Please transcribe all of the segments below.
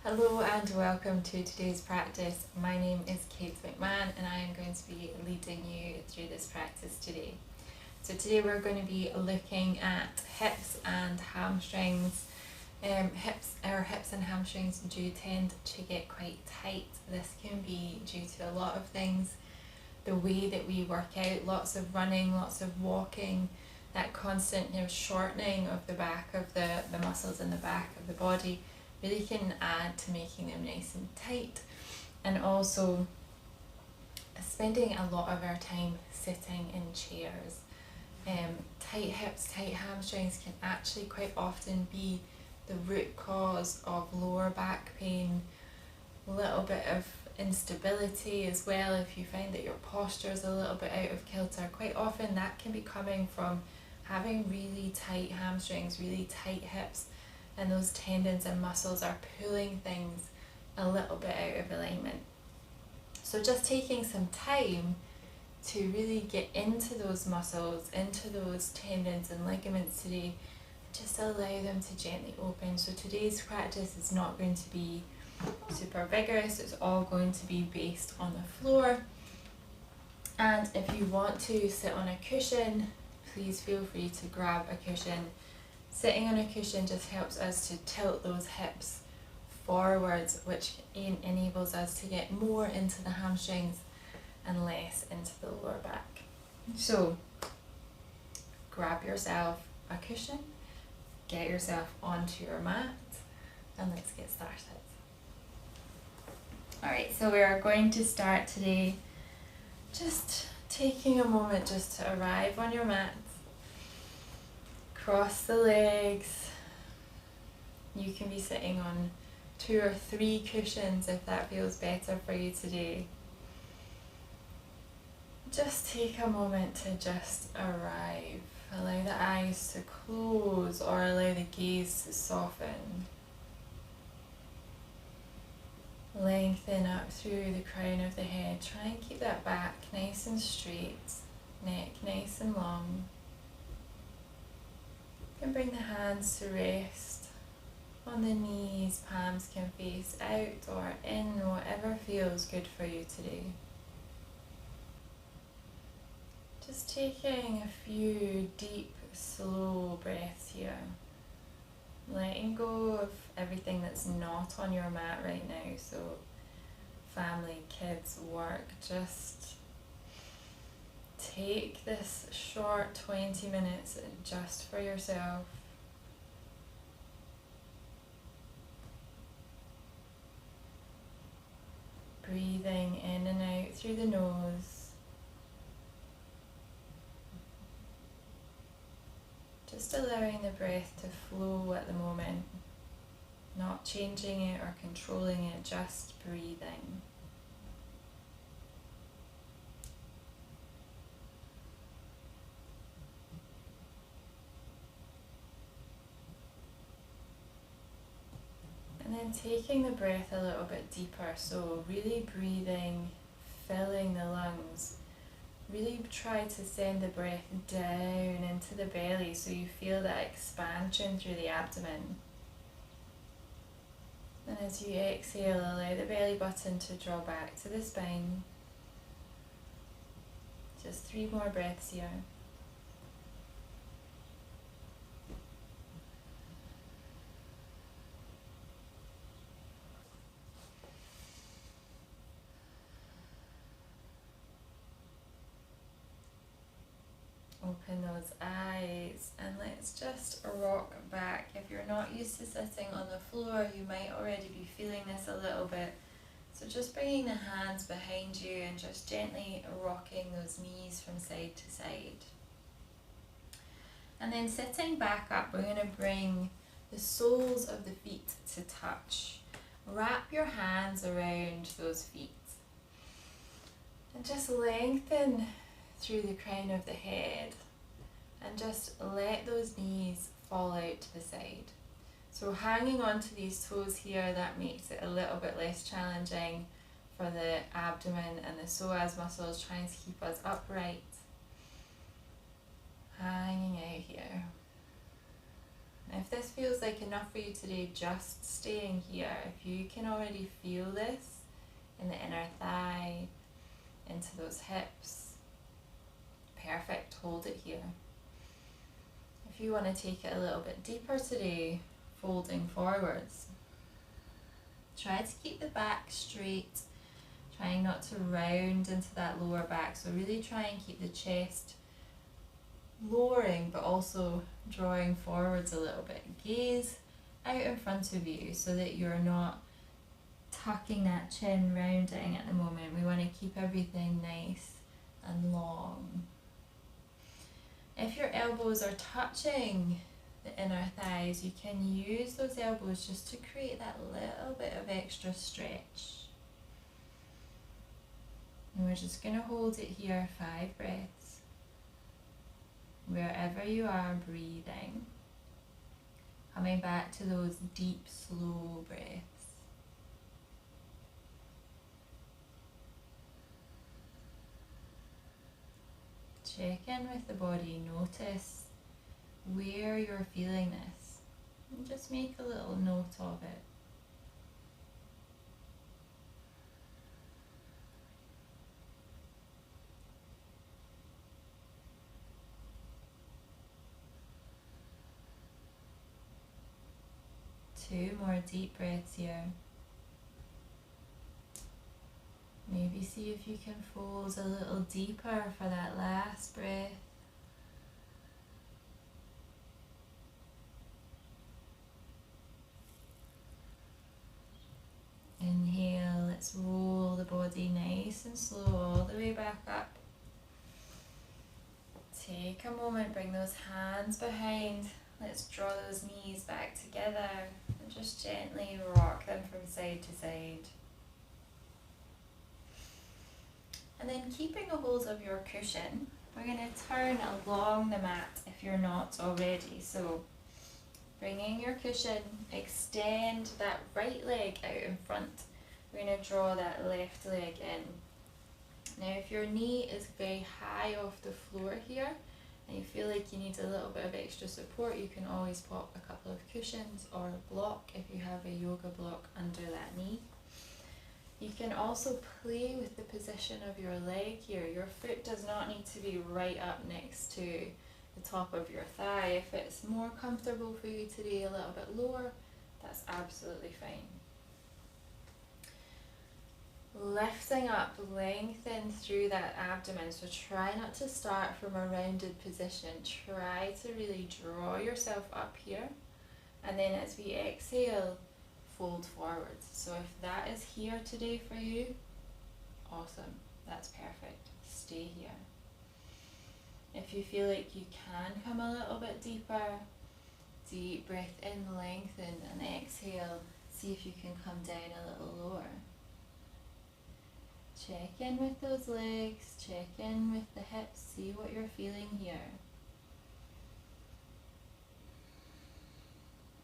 Hello and welcome to today's practice. My name is Kate McMahon and I am going to be leading you through this practice today. So today we're going to be looking at hips and hamstrings. Our hips and hamstrings do tend to get quite tight. This can be due to a lot of things. The way that we work out, lots of running, lots of walking, that constant shortening of the back of the muscles in the back of the body really can add to making them nice and tight, and also spending a lot of our time sitting in chairs. Tight hips, tight hamstrings can actually quite often be the root cause of lower back pain, a little bit of instability as well. If you find that your posture is a little bit out of kilter, quite often that can be coming from having really tight hamstrings, really tight hips, and those tendons and muscles are pulling things a little bit out of alignment. So just taking some time to really get into those muscles, into those tendons and ligaments today, just allow them to gently open. So today's practice is not going to be super vigorous, it's all going to be based on the floor. And if you want to sit on a cushion, please feel free to grab a cushion. Sitting on a cushion just helps us to tilt those hips forwards, which enables us to get more into the hamstrings and less into the lower back. So grab yourself a cushion, get yourself onto your mat, and let's get started. Alright, so we are going to start today just taking a moment just to arrive on your mat. Cross the legs. You can be sitting on 2 or 3 cushions if that feels better for you today. Just take a moment to just arrive. Allow the eyes to close or allow the gaze to soften. Lengthen up through the crown of the head. Try and keep that back nice and straight, neck nice and long. You can bring the hands to rest on the knees, palms can face out or in, whatever feels good for you today. Just taking a few deep, slow breaths here. Letting go of everything that's not on your mat right now, so family, kids, work, just take this short 20 minutes just for yourself. Breathing in and out through the nose. Just allowing the breath to flow at the moment, not changing it or controlling it, just breathing. And then taking the breath a little bit deeper, so really breathing, filling the lungs. Really try to send the breath down into the belly so you feel that expansion through the abdomen. And as you exhale, allow the belly button to draw back to the spine. Just 3 more breaths here. Open those eyes and let's just rock back. If you're not used to sitting on the floor, you might already be feeling this a little bit. So just bringing the hands behind you and just gently rocking those knees from side to side. And then sitting back up, we're going to bring the soles of the feet to touch. Wrap your hands around those feet and just lengthen through the crown of the head and just let those knees fall out to the side. So hanging onto these toes here, that makes it a little bit less challenging for the abdomen and the psoas muscles, trying to keep us upright. Hanging out here. If this feels like enough for you today, just staying here. If you can already feel this in the inner thigh, into those hips, perfect, hold it here. If you want to take it a little bit deeper today, folding forwards, try to keep the back straight, trying not to round into that lower back. So really try and keep the chest lowering, but also drawing forwards a little bit. Gaze out in front of you so that you're not tucking that chin, rounding at the moment. We want to keep everything nice and long. If your elbows are touching the inner thighs, you can use those elbows just to create that little bit of extra stretch. And we're just going to hold it here 5 breaths. Wherever you are, breathing. Coming back to those deep, slow breaths. Check in with the body, notice where you're feeling this, and just make a little note of it. Two more deep breaths here. Maybe see if you can fold a little deeper for that last breath. Inhale, let's roll the body nice and slow all the way back up. Take a moment, bring those hands behind. Let's draw those knees back together and just gently rock them from side to side. And then keeping a hold of your cushion, we're going to turn along the mat if you're not already. So bringing your cushion, extend that right leg out in front. We're going to draw that left leg in. Now if your knee is very high off the floor here and you feel like you need a little bit of extra support, you can always pop a couple of cushions or a block if you have a yoga block under that knee. You can also play with the position of your leg here. Your foot does not need to be right up next to the top of your thigh. If it's more comfortable for you today, a little bit lower, that's absolutely fine. Lifting up, lengthen through that abdomen. So try not to start from a rounded position. Try to really draw yourself up here. And then as we exhale, fold forwards. So if that is here today for you, awesome, that's perfect. Stay here. If you feel like you can come a little bit deeper, deep breath in, lengthen, and exhale. See if you can come down a little lower. Check in with those legs, check in with the hips, see what you're feeling here.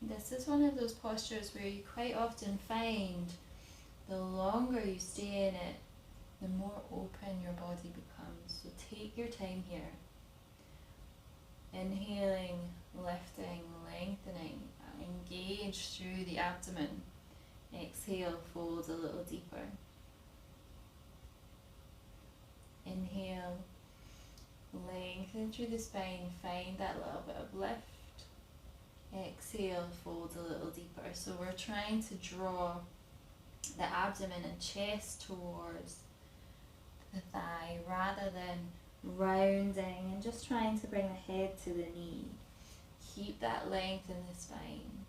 This is one of those postures where you quite often find the longer you stay in it, the more open your body becomes. So take your time here. Inhaling, lifting, lengthening, engage through the abdomen. Exhale, fold a little deeper. Inhale, lengthen through the spine, find that little bit of lift. Exhale, fold a little deeper. So we're trying to draw the abdomen and chest towards the thigh rather than rounding and just trying to bring the head to the knee. Keep that length in the spine.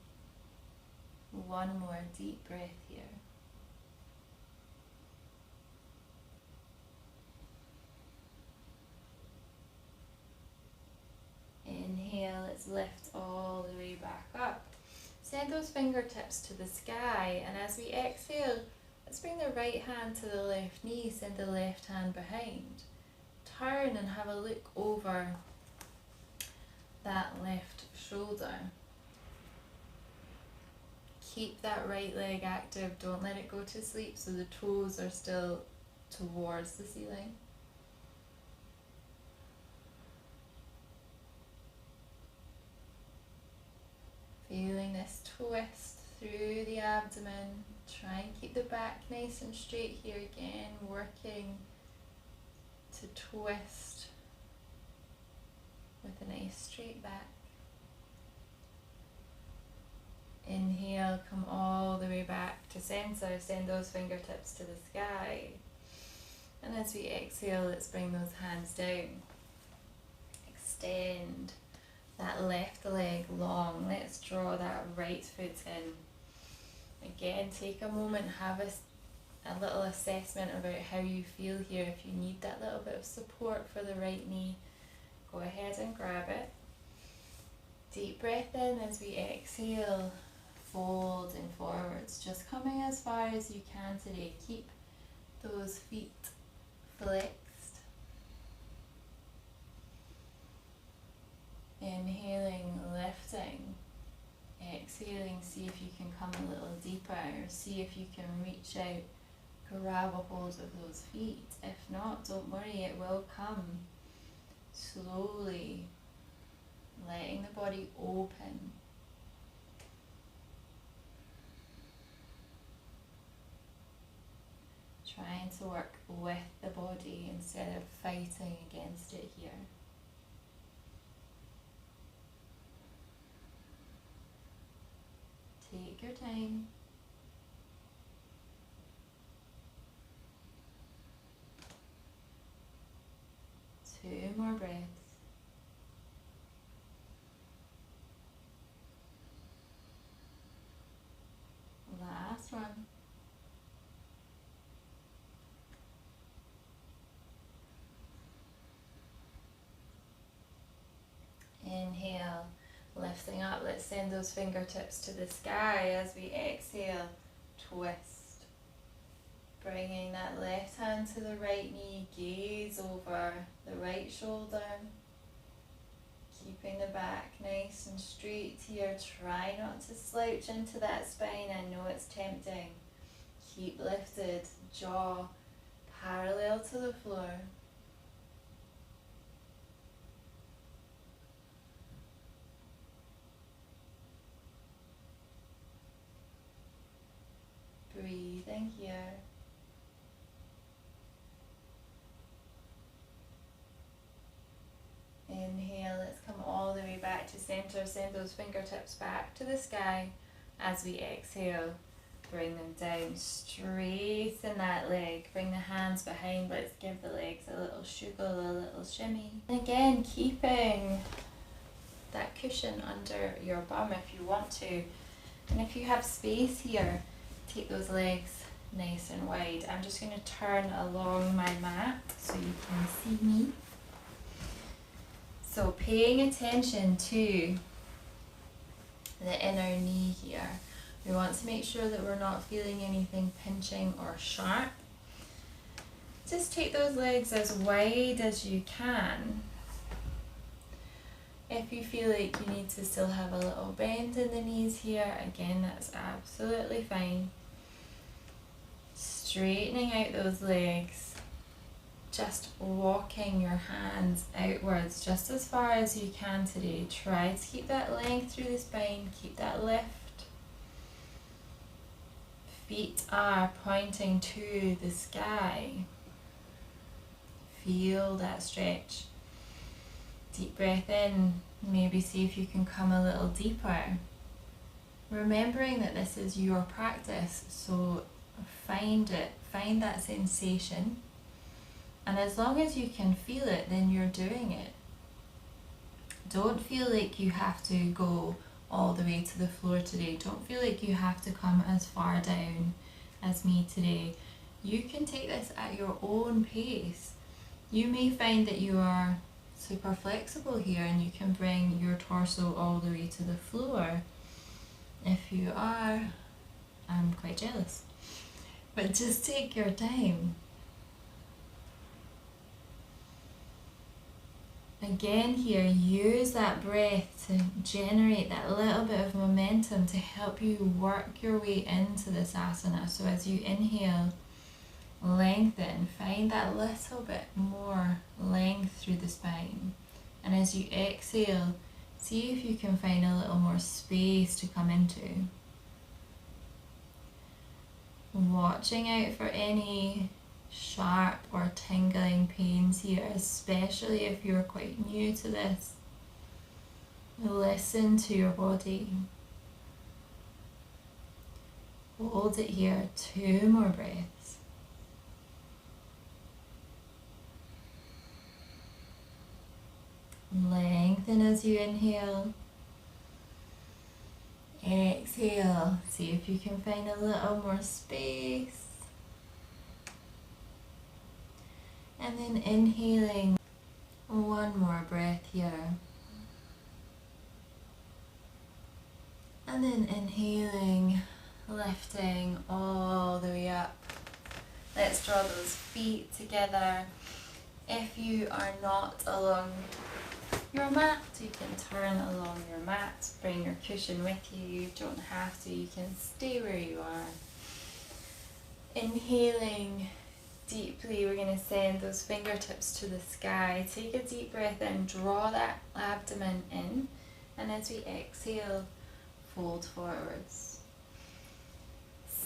One more deep breath here. Inhale, let's lift all the way back up. Send those fingertips to the sky, and as we exhale, let's bring the right hand to the left knee, send the left hand behind. Turn and have a look over that left shoulder. Keep that right leg active, don't let it go to sleep so the toes are still towards the ceiling. Feeling this twist through the abdomen. Try and keep the back nice and straight here again, working to twist with a nice straight back. Inhale, come all the way back to center, send those fingertips to the sky. And as we exhale, let's bring those hands down. Extend that left leg long. Let's draw that right foot in. Again, take a moment, have a little assessment about how you feel here. If you need that little bit of support for the right knee, go ahead and grab it. Deep breath in as we exhale, folding forwards, just coming as far as you can today. Keep those feet flexed. Inhaling, lifting. Exhaling, see if you can come a little deeper, or see if you can reach out, grab a hold of those feet. If not, don't worry, it will come. Slowly, letting the body open. Trying to work with the body instead of fighting against it here. Take your time. Two more breaths. Last one. Inhale, lifting up, let's send those fingertips to the sky. As we exhale, twist. Bringing that left hand to the right knee, gaze over the right shoulder. Keeping the back nice and straight here. Try not to slouch into that spine. I know it's tempting. Keep lifted, jaw parallel to the floor. Breathing here. Inhale, let's come all the way back to center. Send those fingertips back to the sky. As we exhale, bring them down. Straighten that leg. Bring the hands behind. Let's give the legs a little shuggle, a little shimmy. And again, keeping that cushion under your bum if you want to. And if you have space here, take those legs nice and wide. I'm just going to turn along my mat so you can see me. So paying attention to the inner knee here. We want to make sure that we're not feeling anything pinching or sharp. Just take those legs as wide as you can. If you feel like you need to still have a little bend in the knees here, again, that's absolutely fine. Straightening out those legs, just walking your hands outwards just as far as you can today. Try to keep that length through the spine, keep that lift. Feet are pointing to the sky. Feel that stretch. Deep breath in, maybe see if you can come a little deeper. Remembering that this is your practice, so find that sensation, and as long as you can feel it, then you're doing it. Don't feel like you have to go all the way to the floor today. Don't feel like you have to come as far down as me today. You can take this at your own pace. You may find that you are super flexible here and you can bring your torso all the way to the floor. If you are, I'm quite jealous. But just take your time. Again here, use that breath to generate that little bit of momentum to help you work your way into this asana. So as you inhale, lengthen, find that little bit more length through the spine. And as you exhale, See if you can find a little more space to come into. Watching out for any sharp or tingling pains here, especially if you're quite new to this. Listen to your body. Hold it here, 2 more breaths. Lengthen as you inhale. Exhale. See if you can find a little more space. And then inhaling, 1 more breath here. And then inhaling, lifting all the way up. Let's draw those feet together. If you are not along your mat, you can turn along your mat, bring your cushion with you. You don't have to, you can stay where you are. Inhaling deeply, we're going to send those fingertips to the sky. Take a deep breath in, draw that abdomen in, and as we exhale, fold forwards.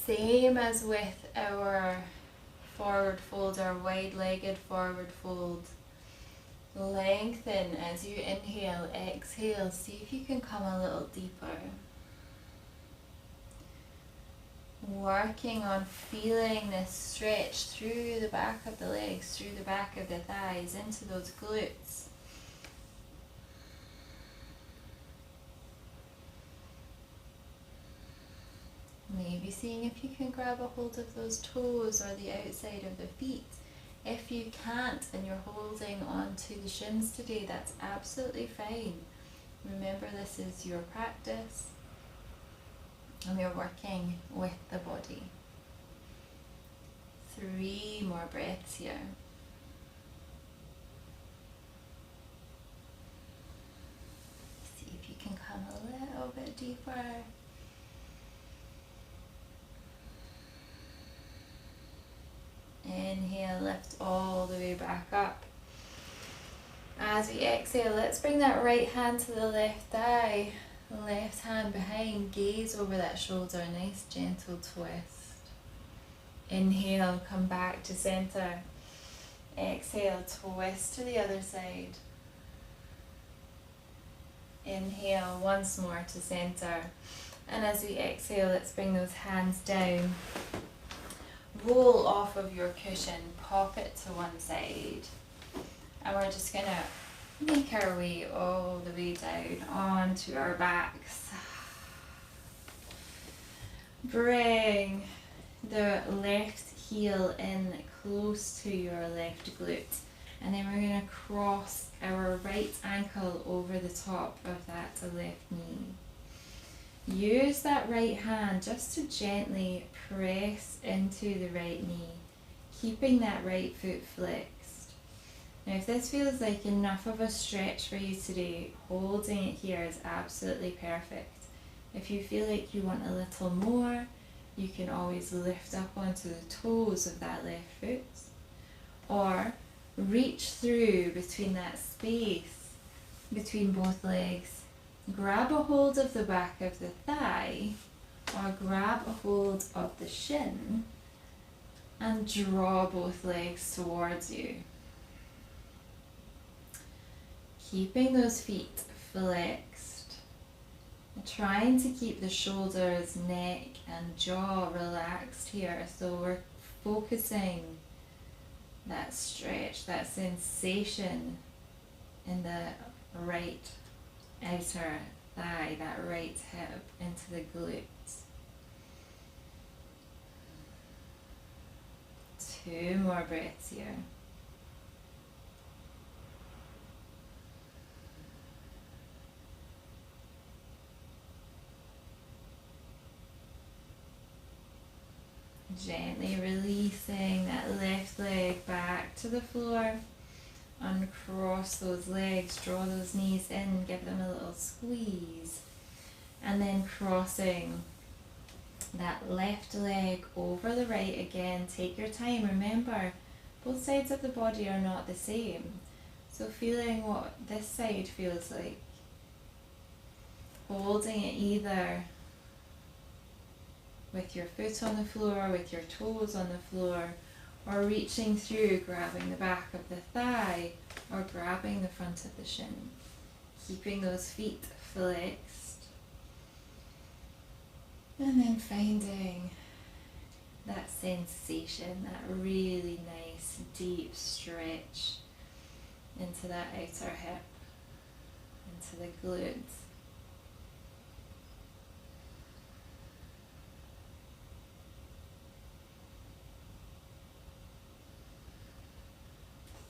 Same as with our forward fold, our wide-legged forward fold. Lengthen as you inhale, exhale. See if you can come a little deeper. Working on feeling this stretch through the back of the legs, through the back of the thighs, into those glutes. Maybe seeing if you can grab a hold of those toes or the outside of the feet. If you can't and you're holding on to the shins today, that's absolutely fine. Remember, this is your practice and we're working with the body. 3 more breaths here. See if you can come a little bit deeper. Inhale, lift all the way back up. As we exhale, let's bring that right hand to the left thigh, left hand behind, gaze over that shoulder, nice gentle twist. Inhale, come back to center. Exhale, twist to the other side. Inhale, once more to center. And as we exhale, let's bring those hands down. Roll off of your cushion, pop it to one side, and we're just going to make our way all the way down onto our backs. Bring the left heel in close to your left glute, and then we're going to cross our right ankle over the top of that left knee. Use that right hand just to gently press into the right knee, keeping that right foot flexed. Now if this feels like enough of a stretch for you today, holding it here is absolutely perfect. If you feel like you want a little more, you can always lift up onto the toes of that left foot, or reach through between that space between both legs. Grab a hold of the back of the thigh or grab a hold of the shin and draw both legs towards you. Keeping those feet flexed, trying to keep the shoulders, neck and jaw relaxed here, so we're focusing that stretch, that sensation in the right outer thigh, that right hip into the glutes. 2 more breaths here. Gently releasing that left leg back to the floor. Uncross those legs, draw those knees in, give them a little squeeze, and then crossing that left leg over the right again. Take your time. Remember, both sides of the body are not the same, so feeling what this side feels like holding it either with your foot on the floor, with your toes on the floor, or reaching through, grabbing the back of the thigh, or grabbing the front of the shin. Keeping those feet flexed. And then finding that sensation, that really nice deep stretch into that outer hip, into the glutes.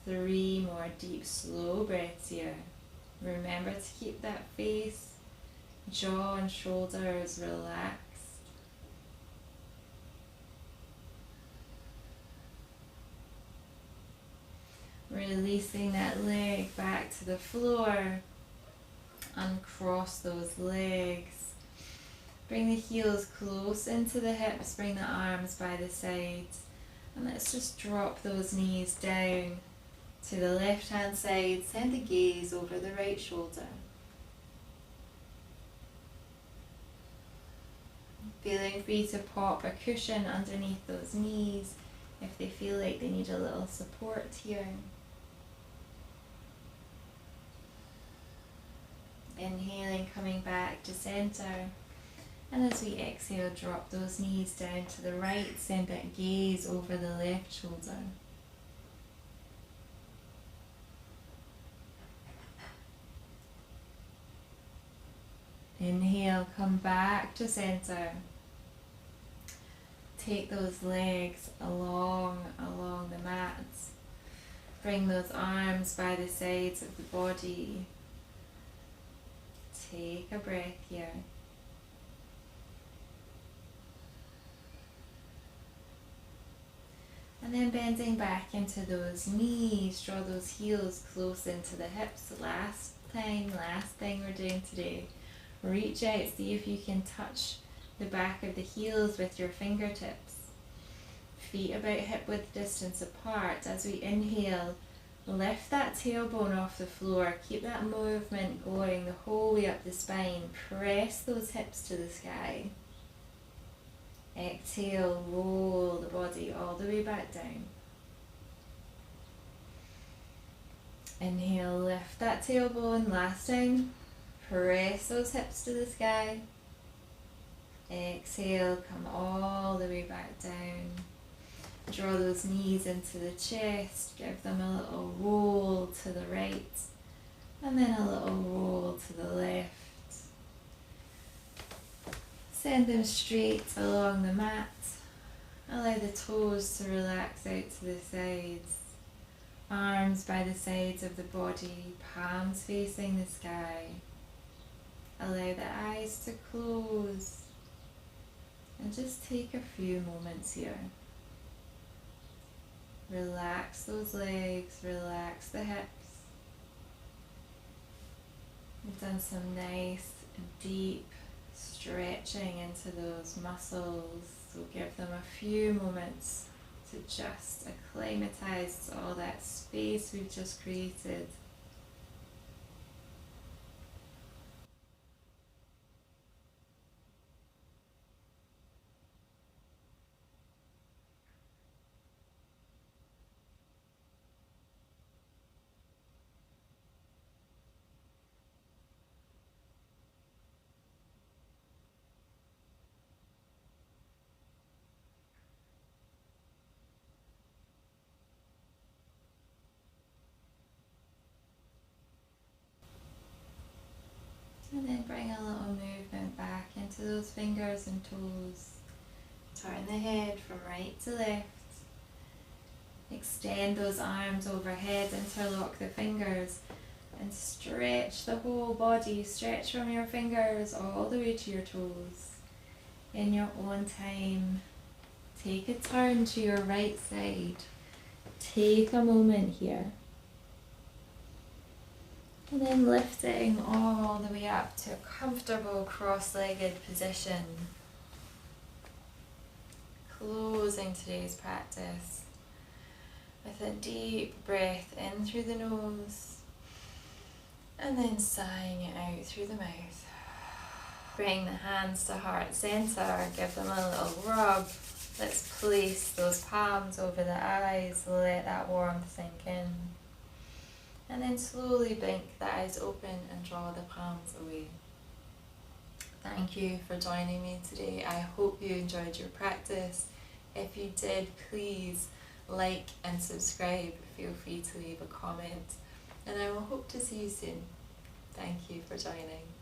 Three more deep, slow breaths here. Remember to keep that face, jaw and shoulders relaxed. Releasing that leg back to the floor. Uncross those legs. Bring the heels close into the hips, bring the arms by the sides. And let's just drop those knees down to the left hand side. Send the gaze over the right shoulder. Feeling free to pop a cushion underneath those knees if they feel like they need a little support here. Inhaling, coming back to center. And as we exhale, drop those knees down to the right. Send that gaze over the left shoulder. Inhale, come back to center. Take those legs along the mats. Bring those arms by the sides of the body. Take a breath here. And then bending back into those knees, draw those heels close into the hips. Last thing we're doing today. Reach out, see if you can touch the back of the heels with your fingertips. Feet about hip width distance apart. As we inhale, lift that tailbone off the floor. Keep that movement going the whole way up the spine. Press those hips to the sky. Exhale, roll the body all the way back down. Inhale, lift that tailbone. Last time. Press those hips to the sky. Exhale, come all the way back down. Draw those knees into the chest. Give them a little roll to the right. And then a little roll to the left. Send them straight along the mat. Allow the toes to relax out to the sides. Arms by the sides of the body. Palms facing the sky. Allow the eyes to close and just take a few moments here. Relax those legs, relax the hips. We've done some nice deep stretching into those muscles, so give them a few moments to just acclimatize to all that space we've just created. And then bring a little movement back into those fingers and toes. Turn the head from right to left. Extend those arms overhead, interlock the fingers, and stretch the whole body. Stretch from your fingers all the way to your toes. In your own time, take a turn to your right side. Take a moment here. And then lifting all the way up to a comfortable cross-legged position. Closing today's practice with a deep breath in through the nose and then sighing it out through the mouth. Bring the hands to heart center, give them a little rub. Let's place those palms over the eyes, let that warmth sink in. And then slowly blink the eyes open and draw the palms away. Thank you for joining me today. I hope you enjoyed your practice. If you did, please like and subscribe. Feel free to leave a comment. And I will hope to see you soon. Thank you for joining.